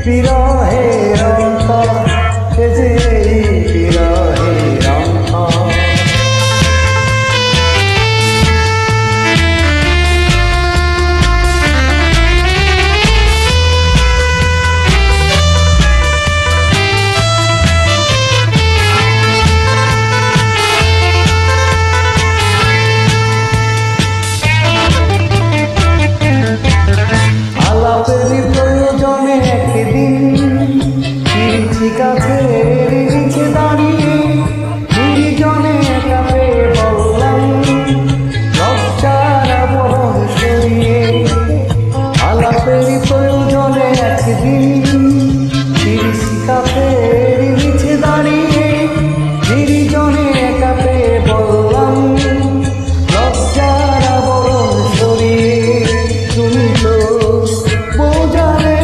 বিরহের অন্ত সে যে বিরহের অন্ত। গাছের নিচে দাঁড়িয়ে নির্জনে একা পেয়ে বললাম লজ্জার আবরণ সরিয়ে। আলাপের প্রয়োজনে একদিন গাছের নিচে দাঁড়িয়ে নির্জনে একা পেয়ে বললাম লজ্জার আবরণ সরিয়ে। তুমি তো বোঝালে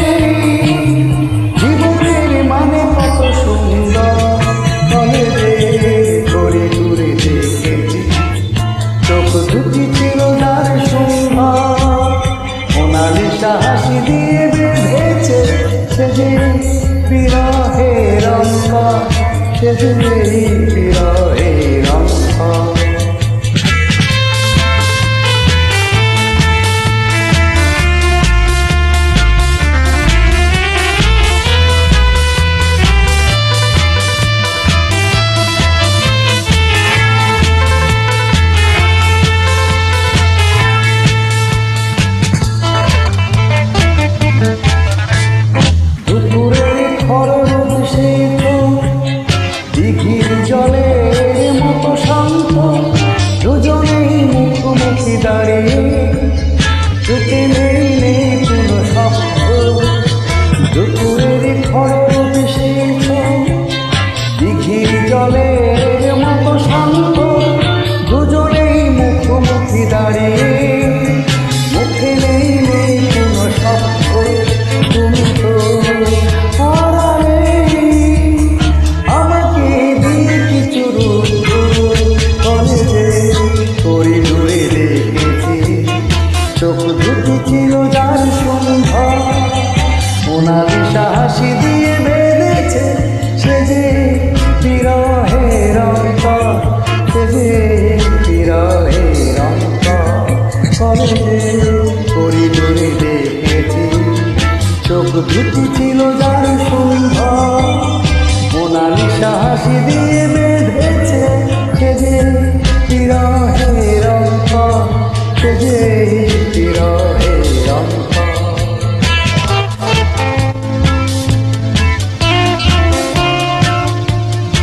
দুটি ছিল যার সুন্দর মোনালিসা হাসি দিয়ে বেঁধেছে সে যে বিরহের অঙ্ক সে যে বিরহের অঙ্ক। জলের মতো শান্ত দুজনেই মুখোমুখি দাঁড়িয়ে চোখে নেই কোনো শব্দ। দুপুরের খড় বিশেষ দিঘির জলের মতো শান্ত দুজনেই মুখোমুখি দাঁড়িয়ে মুখে নেই কোনো শব্দ। তুমি তো চোখ দুটি ছিল যার সুন্দর মোনালিসা হাসি দিয়ে বেঁধেছে সে যে বিরহের অন্ত সে যে বিরহের অন্ত। করিডোরে দেখেছি চোখ দুটি ছিল যার সুন্দর মোনালিসা হাসি দিয়ে বেঁধেছে সে যে বিরহ